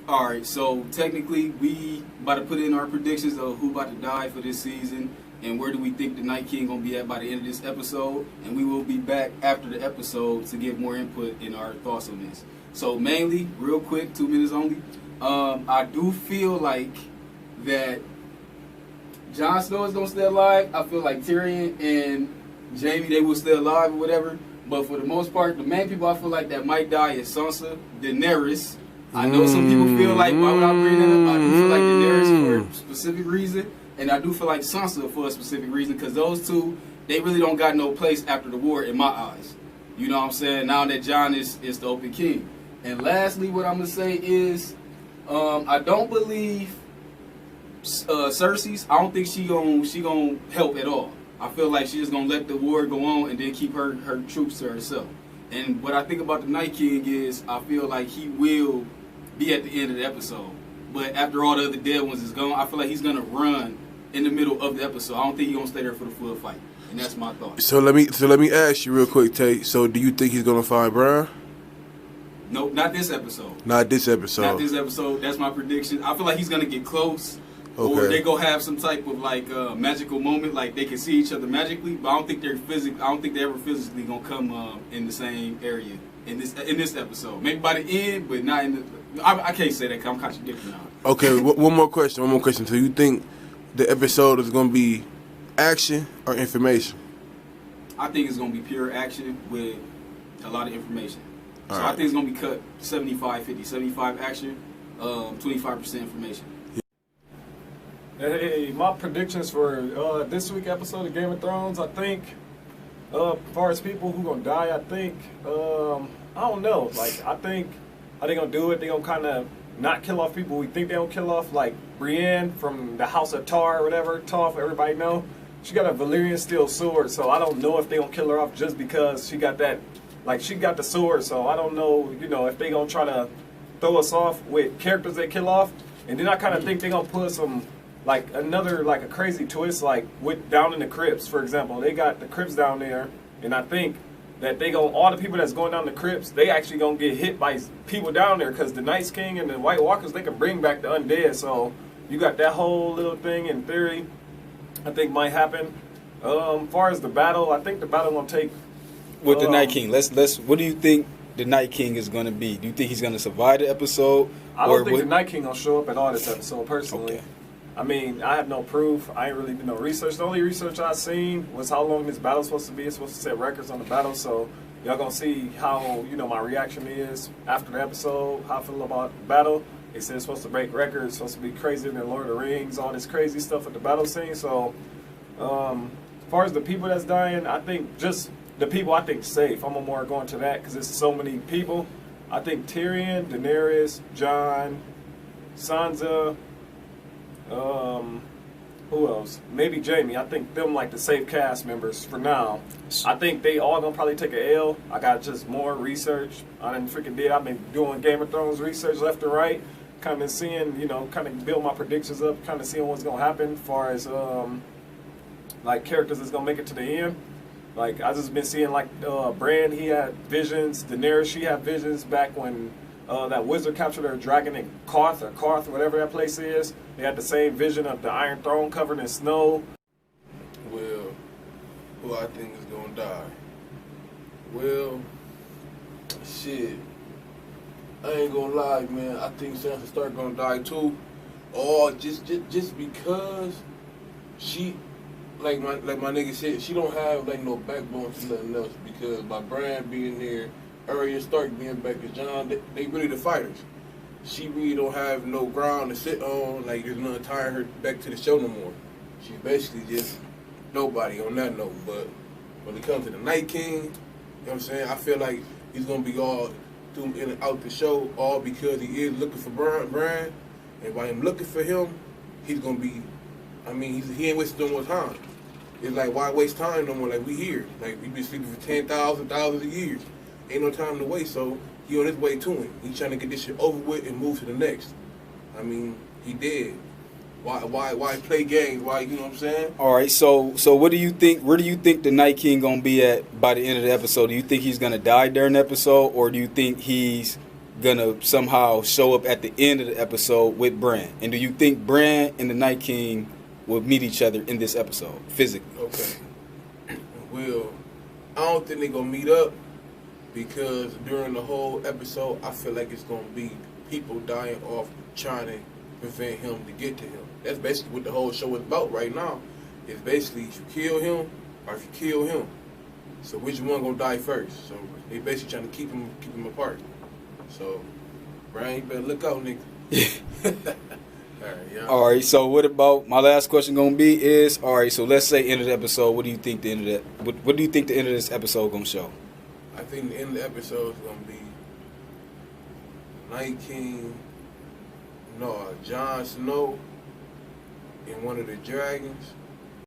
All right, so technically we about to put in our predictions of who about to die for this season and where do we think the Night King gonna be at by the end of this episode, and we will be back after the episode to give more input in our thoughts on this. So mainly, real quick, 2 minutes only. I do feel like that Jon Snow is gonna stay alive. I feel like Tyrion and Jaime, they will stay alive or whatever. But for the most part, the main people I feel like that might die is Sansa, Daenerys. I know some people feel like, why would I bring that up? I do feel like Daenerys for a specific reason, and I do feel like Sansa for a specific reason, because those two, they really don't got no place after the war in my eyes. You know what I'm saying? Now that Jon is the open king. And lastly, what I'm going to say is, I don't believe Cersei's. I don't think she gonna help at all. I feel like she's just gonna let the war go on and then keep her troops to herself. And what I think about the Night King is, I feel like he will be at the end of the episode. But after all the other dead ones is gone, I feel like he's gonna run in the middle of the episode. I don't think he's gonna stay there for the full fight. And that's my thought. So let me ask you real quick, Tate. So do you think he's gonna find Bran? Nope, not this episode. Not this episode. Not this episode. That's my prediction. I feel like he's gonna get close. Okay. Or they go have some type of like magical moment, like they can see each other magically. But I don't think they're ever physically gonna come in the same area in this episode. Maybe by the end, but not in the. I can't say that because I'm contradicting now. Okay, one more question. So you think the episode is gonna be action or information? I think it's gonna be pure action with a lot of information. So All right. I think it's gonna be cut 75-50, 75 action, 25% information. Hey, my predictions for this week episode of Game of Thrones, I think, as far as people who gonna die, I think, I don't know. Like, I think, how they gonna do it? They gonna kind of not kill off people we think they gonna kill off, like Brienne from the House of Tar or whatever, Toff, everybody know. She got a Valyrian steel sword, so I don't know if they gonna kill her off just because she got that, like, she got the sword, so I don't know, if they gonna try to throw us off with characters they kill off. And then I kind of think they gonna put some, like another, like a crazy twist, like with down in the crypts, for example. They got the crypts down there, and I think that all the people that's going down the crypts, they actually gonna get hit by people down there, because the Night King and the White Walkers, they can bring back the undead. So you got that whole little thing in theory, I think might happen. Far as the battle, I think the battle gonna take With the Night King, let's. What do you think the Night King is gonna be? Do you think he's gonna survive the episode? I don't think the Night King gonna show up at all this episode, personally. Okay. I mean, I have no proof. I ain't really do no research. The only research I seen was how long this battle's supposed to be. It's supposed to set records on the battle, so y'all gonna see how, my reaction is after the episode, how I feel about the battle. They said it's supposed to break records, it's supposed to be crazier than Lord of the Rings, all this crazy stuff at the battle scene. So, as far as the people that's dying, I think just the people I think safe. I'm more going to that because there's so many people. I think Tyrion, Daenerys, Jon, Sansa, who else? Maybe Jaime. I think them like the safe cast members for now. I think they all gonna probably take a L. I got just more research. I didn't freaking did. I've been doing Game of Thrones research left and right. Kind of seeing, kind of build my predictions up. Kind of seeing what's gonna happen as far as like characters that's gonna make it to the end. Like I just been seeing like Bran, he had visions. Daenerys, she had visions back when that wizard captured her dragon in Karth, whatever that place is. They had the same vision of the Iron Throne covered in snow. Well, who I think is gonna die? Well, shit. I ain't gonna lie, man. I think Sansa Stark gonna die too. Or just because she, like my nigga said, she don't have like no backbone to nothing else. Because by Bran being there, Arya Stark being back as Jon, they really the fighters. She really don't have no ground to sit on, like there's nothing tying her back to the show no more. She's basically just nobody on that note. But when it comes to the Night King, you know what I'm saying, I feel like he's gonna be all through in and out the show, all because he is looking for Bran, and by him looking for him, he's gonna be, he ain't wasting no more time. It's like, why waste time no more? Like, we here. Like, we been sleeping for 10,000 of years. Ain't no time to waste, so he on his way to him. He trying to get this shit over with and move to the next. He dead. Why play games? Why, you know what I'm saying? All right, so what do you think? Where do you think the Night King gonna be at by the end of the episode? Do you think he's gonna die during the episode, or do you think he's gonna somehow show up at the end of the episode with Bran? And do you think Bran and the Night King will meet each other in this episode physically? Okay. Well, I don't think they're gonna meet up because during the whole episode, I feel like it's gonna be people dying off trying to prevent him to get to him. That's basically what the whole show is about right now. It's basically if you kill him or if you kill him. So which one gonna die first? So they basically trying to keep them apart. So Brian, you better look out, nigga. All right, yeah. All right, so what about my last question gonna be is, all right, so let's say end of the episode, what do you think the end of that what do you think the end of this episode gonna show? I think the end of the episode is gonna be Night King, Jon Snow and one of the dragons